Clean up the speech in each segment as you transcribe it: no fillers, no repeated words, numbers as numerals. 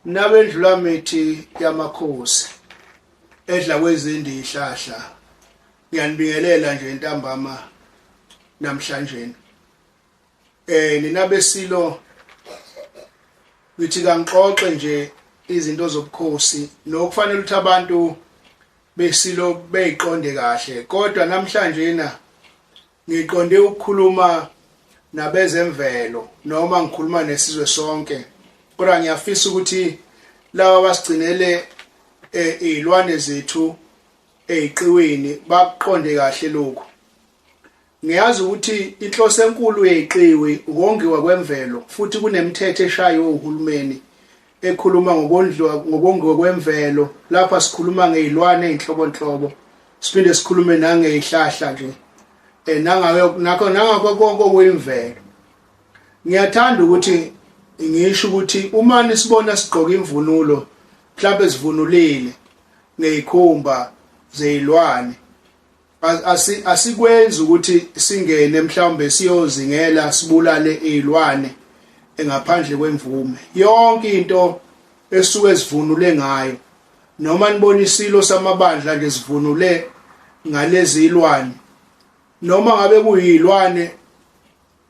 Nabendlula mithi yamakhosi edla kwezindi ihlahla ngiyanibingelela nje intambama namhlanje. Nina besilo ngithi kangixoxe nje izinto zobukhosi nokufanele ukuthi abantu besilo beyiqonde kahle, kodwa namhlanje ngiqonde ukukhuluma nabezemvelo noma ngikhuluma nesizwe sonke. Kodwa ngiyafisa ukuthi laba basigcinele izilwane zethu eziqiweni baqonde kahle lokho. Ngiyazi ukuthi inhloso enkulu yeziqiwi ukongiwa kwemvelo, futhi kunemithetho eshayiwe uhulumeni ekhuluma ngokongiwa kwemvelo. Lapha sikhuluma ngezilwane ezinhlobonhlobo, siphinde sikhulume nangezihlahla nje nangakho konke okwemvelo. Ngiyathanda ukuthi ngisho ukuthi uma nisibona sigqoka imvunulo mhlawumbe sivunulile nezikhumba zezilwane, asikwenzi ukuthi singene mhlawumbe siyozingela sibulale izilwane engaphandle kwemvume. Yonke into esuke sivunule ngayo, noma nibona isilo samabandla nje sivunule ngalezi zilwane, noma ngabe kuyizilwane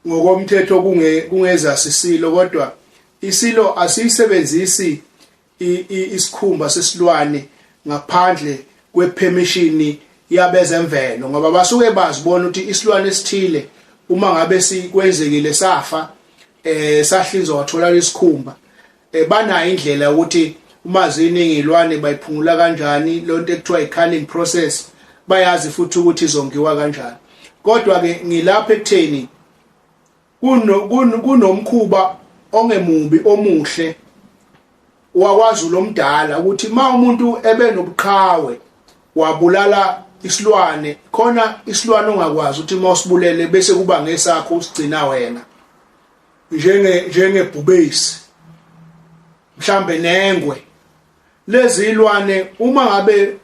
ngokomthetho kungeza sisilo, kodwa isilo asisebenzisi isikhumba sesilwane ngaphandle kwepermission yabezemvelo, ngoba basuke bazibona ukuthi isilwane esithile uma ngabe sikwenzekile safa sahlinzwa wathola isikhumba, banayo indlela ukuthi uma ziningi izilwane bayiphungula kanjani lonto ekuthiwa i-culling process, bayazi futhi ukuthi izongiwa kanjani. Kodwa ke ngilapha ekutheni kunomkhuba ongemubi omuhle wakwaZulu omdala ukuthi ma umuntu ebenobuqhawe wabulala isilwane, khona isilwane ongakwazi ukuthi mawusibulele bese kuba ngesakho usigcina wena, njengebhubesi mhlambe nengwe. Lezi zilwane uma ngabe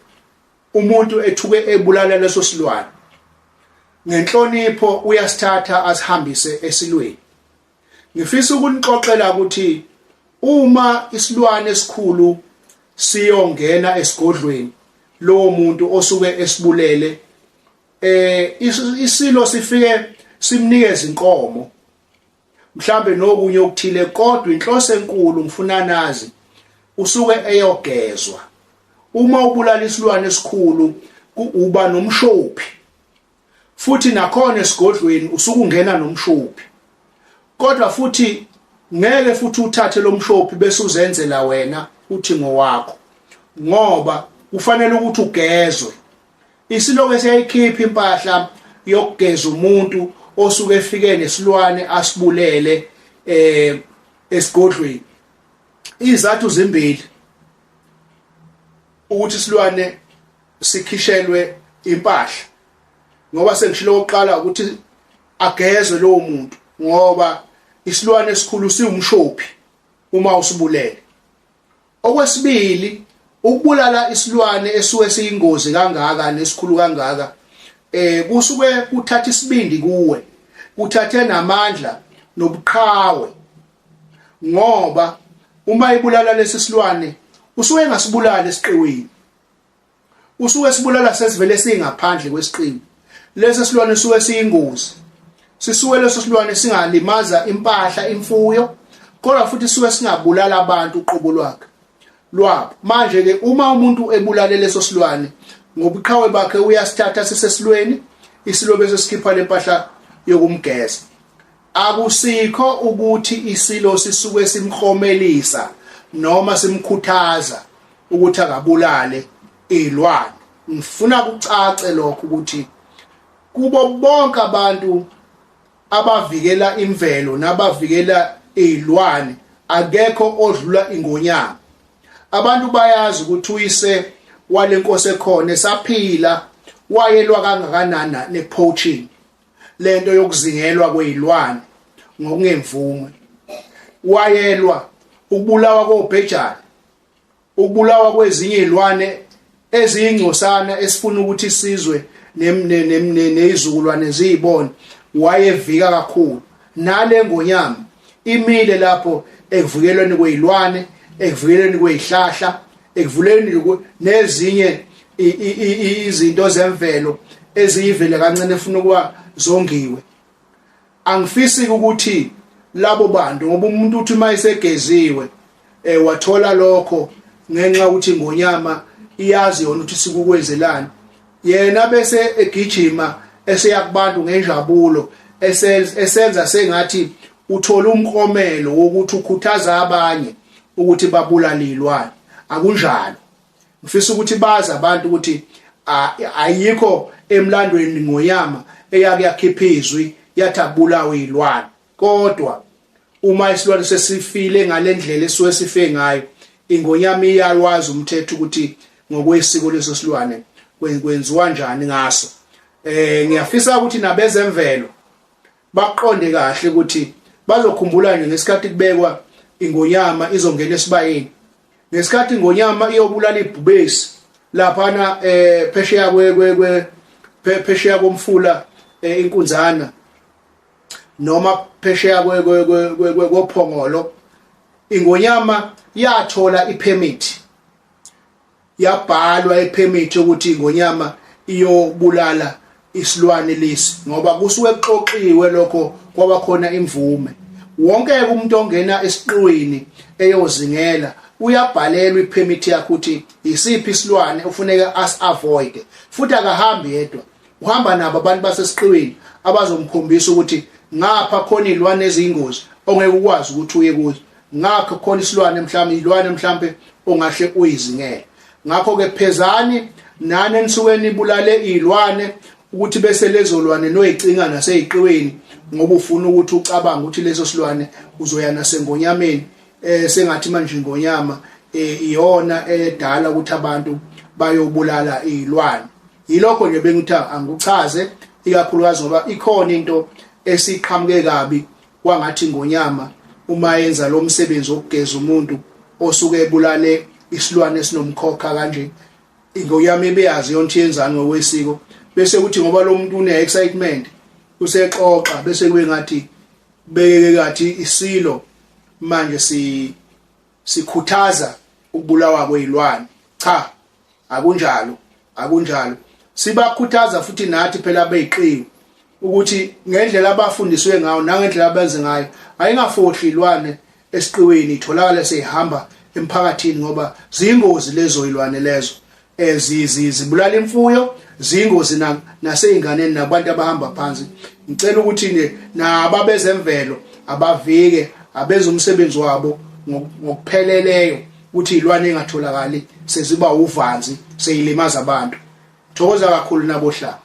umuntu ethuke ebulala leso silwane, ngenhlonipho uyasithatha asihambise esilweni. Ngifisa ukunixoxela ukuthi uma isilwane esikhulu siyongena esigodlweni lowo muntu osuke esibulele, isilo sifike simnikeze inkomo mhlambe nokunye okuthile, kodwa inhloso enkulu ngifuna nazi usuke eyogezwa. Uma ubulala isilwane esikhulu uba nomshophi, futhi nakhona esigodlweni usuke ungena nomshophi, kodwa futhi ngeke futhi uthathe lo mshophi bese uzenzela wena uthi ngowakho, ngoba kufanele ukuthi ugezwe. Isiloko siyayikhipha impahla yokugeza umuntu osuke efike nesilwane asibulele esigodlweni. Izathu zimbili ukuthi isilwane sikhishelwe impahla, ngoba sengishilo oqala ukuthi agezwe lowo muntu, ngoba isilwane esikhulu siwumshophi uma usibulele. Okwesibili, ukubulala isilwane esuke siyingozi kangaka nesikhulu kangaka, kusuke kuthatha isibindi kuwe, kuthathe namandla nobuqhawe, ngoba uma ibulala lesi silwane usuke engasibulala esiqiwini, usuke sibulala sesivele singaphandle kwesiqiwi. Lesi silwane suke siyingozi, sisuke leso silwane singalimaza impahla, imfuyo, kodwa futhi suke singabulala abantu uqobo lwabo. Manje ke uma umuntu ebulale leso silwane ngobuqhawe bakhe uyasithatha sisesilweni, isilo bese sikhipha lempahla yokumgeza. Akusikho ukuthi isilo sisuke simkhomelisa noma simkhuthaza ukuthi akabulale izilwane. Ngifuna kucace lokho ukuthi kubo bonke abantu abavikela imvelo nabavikela izilwane akekho odlula ingonyama. Abantu bayazi ukuthi uyise walenkosi ekhona esaphila wayelwa kangakanani nepoaching, lento yokuzingelwa kwezilwane ngokungemvume. Wayelwa ukubulawa kobhejane, ukubulawa kwezinye izilwane eziyingcosana esifuna ukuthi isizwe nezizukulwane ziyibone. Wayevika kakhulu nale ngonyama imile lapho ekuvikelweni kwezilwane ekuvikeleni kwezihlahla, ekuvuleni nezinye izinto zemvelo eziyivele kancane efuna ukuba zongiwe. Angifisi ukuthi labo bantu ngoba umuntu uthi mayisegeziwe wathola lokho ngenxa ukuthi ingonyama iyazi yona ukuthi sikukwenzelani, yena bese egijima eseya kubantu ngenjabulo esenza sengathi uthola umkromelo wokuthi ukhuthaza abanye ukuthi babulalilwane. Akunjalo. Ngifisa ukuthi bazi abantu ukuthi ayikho emlandweni ngonyama eyake yakhipha izwi yathi abulawe izilwane, kodwa uma isilwane sesifile ngalendlela esuke sife ngayo, ingonyama iyalwazi umthetho ukuthi ngokwesiko leso silwane kwenziwa kanjani ngaso. Ngiyafisa ukuthi nabezemvelo baqonde kahle ukuthi bazokhumbula nje ngesikhathi kubekwa ingonyama izongena esibayeni, ngesikhathi ingonyama iyobulala ibhubesi laphana phesheya komfula inkunzana noma phesheya kophongolo. Ingonyama yathola ipermit, yabhalwa ipermit ukuthi ingonyama iyobulala isilwane lesi ngoba kusuke kuxoxiwe lokho kwaba khona imvume. Wonke umuntu ongena esiqwini eyozingela uyabhalelwa ipermit yakhe ukuthi isiphi isilwane ufuneka as-avoid, futhi akahambi yedwa, uhamba nabo abantu basesiqwini abazomkhombisa ukuthi ngapha khona izilwane eziyingozi ongeke ukwazi ukuthi uye kuzo, ngakho khona isilwane mhlawumbe ongahle uyizingele. Ngakho ke phezani nani enisuke nibulale izilwane ukuthi bese lezo lwane noyicinga naseyiqiweni ngoba ufuna ukuthi ucabanga ukuthi leso silwane uzoya nasengonyameni, sengathi manje ingonyama iyona edala ukuthi abantu bayobulala izilwane. Yilokho nje bengithi angikuchaze ikakhulukazi ngoba ikhona into esiqhamuke kabi kwangathi ingonyama uma yenza lo msebenzi wokugeza umuntu osuke ebulale isilwane esinomkhokha kanje. Ingonyama ibeyazi yonke yenzani ngokwesiko, bese kuthi ngoba lo muntu une excitement usexoxa bese kube ngathi beke kathi isilo manje sikhuthaza ukubulawa kwezilwane. Cha, akunjalo. Sibakhuthaza futhi nathi phela beyiqiwe ukuthi ngendlela abafundiswe ngayo nangendlela abenze ngayo ayingafohli izilwane esiqiweni itholakala sehamba emphakathini ngoba ziyingozi lezo izilwane lezo. Zibulala imfuyo, ziyingozi naseyinganeni nabantu abahamba phansi. Ngicela ukuthi nababezemvelo abavike abenze umsebenzi wabo ngokupheleleyo ukuthi izilwane engatholakali seziba uvanzi seyilimaza abantu. Thokoza kakhulu nabohlanga.